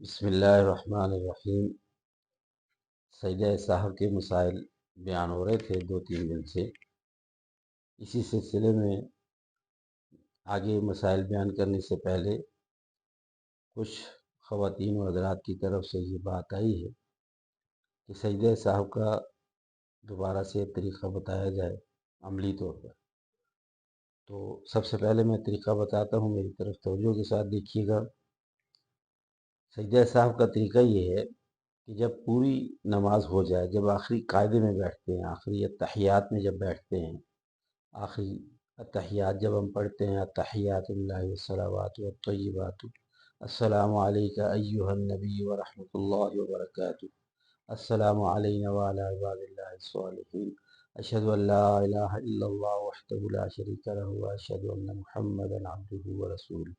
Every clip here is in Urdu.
بسم اللہ الرحمن الرحیم۔ سجدہ صاحب کے مسائل بیان ہو رہے تھے 2-3 دن سے۔ اسی سلسلے میں آگے مسائل بیان کرنے سے پہلے کچھ خواتین و حضرات کی طرف سے یہ بات آئی ہے کہ سجدہ صاحب کا دوبارہ سے طریقہ بتایا جائے عملی طور پر۔ تو سب سے پہلے میں طریقہ بتاتا ہوں، میری طرف توجہ کے ساتھ دیکھیے گا۔ سجدہ صاحب کا طریقہ یہ ہے کہ جب پوری نماز ہو جائے، جب آخری قاعدے میں بیٹھتے ہیں، آخری اتحیات میں جب بیٹھتے ہیں، آخری اتحیات جب ہم پڑھتے ہیں، اتحیات اللہ والصلوات والطیبات، السلام علیکہ ایہا النبی ورحمۃ اللہ وبرکاتہ، السلام علینا وعلی عباد اللہ الصالحین، اشہد ان لا الہ الا اللہ وحدہ لا شریک لہ واشہد ان محمدا عبدہ ورسولہ۔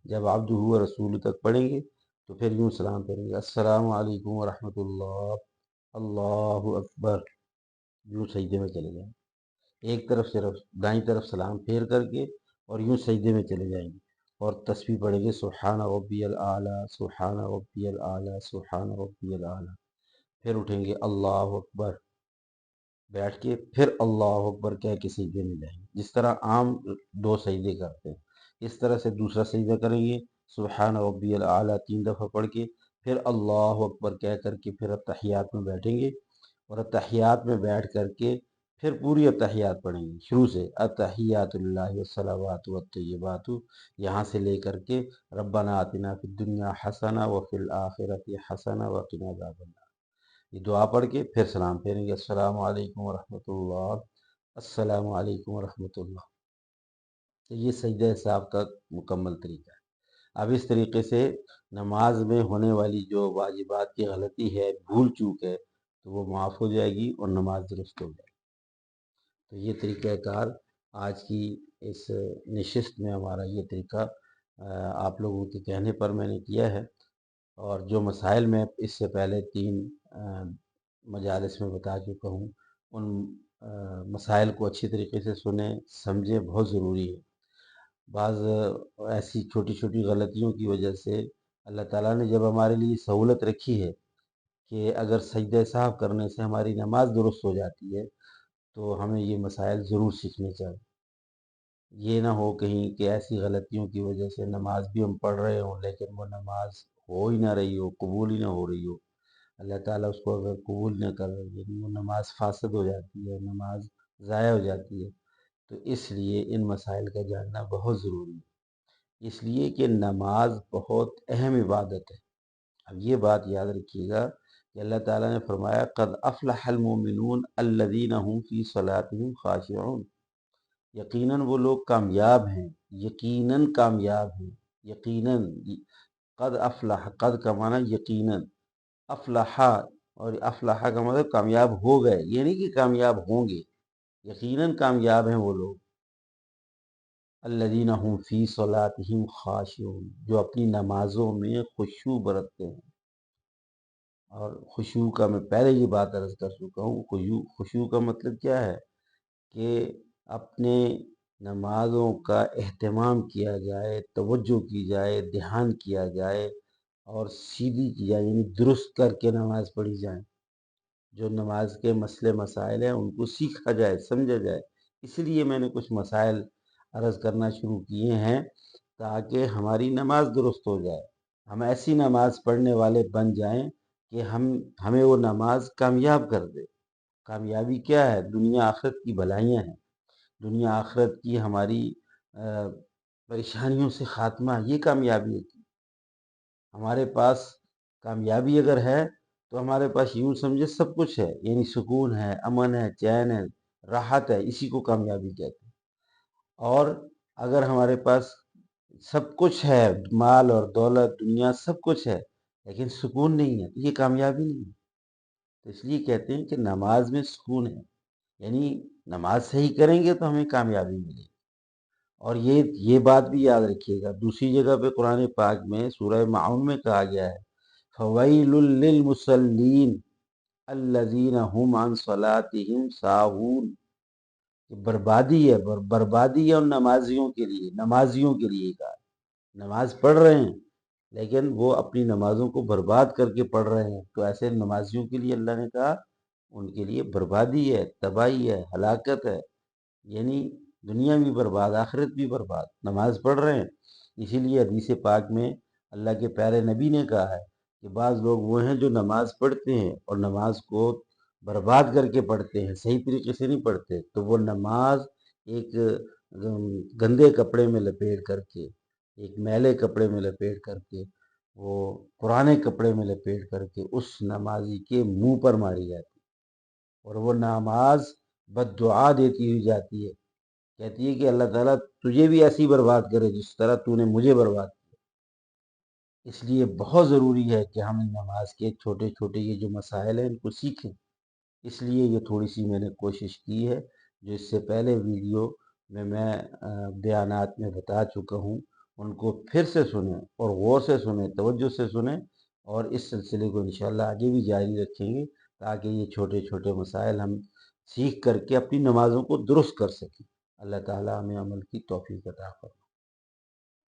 جب عبدہ ورسولہ تک پڑھیں گے تو پھر یوں سلام پھیریں گے، السلام علیکم ورحمۃ اللہ، اللہ اکبر، یوں سجدے میں چلے جائیں گے۔ ایک طرف صرف دائیں طرف سلام پھیر کر کے اور یوں سجدے میں چلے جائیں گے اور تسبیح پڑھیں گے، سبحان ربی الاعلیٰ، سبحان ربی الاعلیٰ، سبحان ربی الاعلیٰ۔ پھر اٹھیں گے، اللہ اکبر، بیٹھ کے پھر اللہ اکبر کہہ کے سجدے میں جائیں گے۔ جس طرح عام 2 سجدے کرتے ہیں، اس طرح سے دوسرا سجدہ کریں گے، سبحان ربی الاعلیٰ 3 دفعہ پڑھ کے پھر اللہ اکبر کہہ کر کے پھر اتحیات میں بیٹھیں گے، اور اتحیات میں بیٹھ کر کے پھر پوری اتحیات پڑھیں گے شروع سے، اتحیات اللہ والصلوات والطیبات، یہاں سے لے کر کے ربنا آتنا فی الدنیا حسنہ وفی الآخرۃ حسنہ وقنا عذاب النار۔ یہ دعا پڑھ کے پھر سلام پھیریں گے، السلام علیکم ورحمۃ اللہ، السلام علیکم ورحمۃ اللہ۔ تو یہ سجدہ صاحب کا مکمل طریقہ ہے۔ اب اس طریقے سے نماز میں ہونے والی جو واجبات کی غلطی ہے، بھول چوک ہے، تو وہ معاف ہو جائے گی اور نماز درست ہو جائے گی۔ تو یہ طریقہ کار آج کی اس نشست میں ہمارا یہ طریقہ آپ لوگوں کے کہنے پر میں نے کیا ہے، اور جو مسائل میں اس سے پہلے 3 مجالس میں بتا چکا ہوں، ان مسائل کو اچھی طریقے سے سنیں، سمجھیں، بہت ضروری ہے۔ بعض ایسی چھوٹی چھوٹی غلطیوں کی وجہ سے اللہ تعالیٰ نے جب ہمارے لیے سہولت رکھی ہے کہ اگر سجدہ صاحب کرنے سے ہماری نماز درست ہو جاتی ہے، تو ہمیں یہ مسائل ضرور سیکھنے چاہیے۔ یہ نہ ہو کہیں کہ ایسی غلطیوں کی وجہ سے نماز بھی ہم پڑھ رہے ہوں لیکن وہ نماز ہو ہی نہ رہی ہو، قبول ہی نہ ہو رہی ہو، اللہ تعالیٰ اس کو اگر قبول نہ کر رہے، یعنی وہ نماز فاسد ہو جاتی ہے، نماز ضائع ہو جاتی ہے۔ تو اس لیے ان مسائل کا جاننا بہت ضروری ہے، اس لیے کہ نماز بہت اہم عبادت ہے۔ اب یہ بات یاد رکھیے گا کہ اللہ تعالیٰ نے فرمایا، قد افلح المؤمنون الذین هم فی صلاتهم خاشعون، یقیناً وہ لوگ کامیاب ہیں، یقیناً کامیاب ہیں، یقیناً۔ قد افلح، قد کا معنی یقیناً، افلحا، اور افلحا کا مطلب کامیاب ہو گئے، یہ نہیں کہ کامیاب ہوں گے، یقیناً کامیاب ہیں وہ لوگ، الذین هم فی صلاتهم خاشعون، جو اپنی نمازوں میں خشوع برتتے ہیں۔ اور خشوع کا میں پہلے یہ بات عرض کر چکا ہوں، خشوع کا مطلب کیا ہے کہ اپنے نمازوں کا اہتمام کیا جائے، توجہ کی جائے، دھیان کیا جائے اور سیدھی کی جائے، یعنی درست کر کے نماز پڑھی جائے۔ جو نماز کے مسئلے مسائل ہیں ان کو سیکھا جائے، سمجھا جائے۔ اس لیے میں نے کچھ مسائل عرض کرنا شروع کیے ہیں تاکہ ہماری نماز درست ہو جائے، ہم ایسی نماز پڑھنے والے بن جائیں کہ ہمیں وہ نماز کامیاب کر دے۔ کامیابی کیا ہے؟ دنیا آخرت کی بھلائیاں ہیں، دنیا آخرت کی ہماری پریشانیوں سے خاتمہ، یہ کامیابی ہوتی ہے۔ ہمارے پاس کامیابی اگر ہے تو ہمارے پاس یوں سمجھے سب کچھ ہے، یعنی سکون ہے، امن ہے، چین ہے، راحت ہے، اسی کو کامیابی کہتے ہیں۔ اور اگر ہمارے پاس سب کچھ ہے، مال اور دولت، دنیا، سب کچھ ہے، لیکن سکون نہیں ہے، تو یہ کامیابی نہیں ہے۔ تو اس لیے کہتے ہیں کہ نماز میں سکون ہے، یعنی نماز صحیح کریں گے تو ہمیں کامیابی ملے گی۔ اور یہ بات بھی یاد رکھیے گا، دوسری جگہ پہ قرآن پاک میں سورہ معون میں کہا گیا ہے، فَوَيْلٌ لِّلْمُصَلِّينَ الَّذِينَ هُمْ عَنْ صَلَاتِهِمْ سَاهُونَ، کہ بربادی ہے، بربادی ہے ان نمازیوں کے لیے، نمازیوں کے لیے کہا، نماز پڑھ رہے ہیں لیکن وہ اپنی نمازوں کو برباد کر کے پڑھ رہے ہیں، تو ایسے نمازیوں کے لیے اللہ نے کہا ان کے لیے بربادی ہے، تباہی ہے، ہلاکت ہے، یعنی دنیا بھی برباد، آخرت بھی برباد، نماز پڑھ رہے ہیں۔ اسی لیے حدیث پاک میں اللہ کے پیارے نبی نے کہا ہے کہ بعض لوگ وہ ہیں جو نماز پڑھتے ہیں اور نماز کو برباد کر کے پڑھتے ہیں، صحیح طریقے سے نہیں پڑھتے، تو وہ نماز ایک گندے کپڑے میں لپیٹ کر کے، ایک میلے کپڑے میں لپیٹ کر کے، وہ پرانے کپڑے میں لپیٹ کر کے اس نمازی کے منہ پر ماری جاتی، اور وہ نماز بد دعا دیتی ہوئی جاتی ہے، کہتی ہے کہ اللہ تعالیٰ تجھے بھی ایسی برباد کرے جس طرح تو نے مجھے برباد کیا۔ اس لیے بہت ضروری ہے کہ ہم نماز کے چھوٹے چھوٹے یہ جو مسائل ہیں ان کو سیکھیں۔ اس لیے یہ تھوڑی سی میں نے کوشش کی ہے، جو اس سے پہلے ویڈیو میں بیانات میں بتا چکا ہوں، ان کو پھر سے سنیں اور غور سے سنیں، توجہ سے سنیں، اور اس سلسلے کو انشاءاللہ آگے بھی جاری رکھیں گے تاکہ یہ چھوٹے چھوٹے مسائل ہم سیکھ کر کے اپنی نمازوں کو درست کر سکیں۔ اللہ تعالیٰ ہمیں عمل کی توفیق عطا فرمائے۔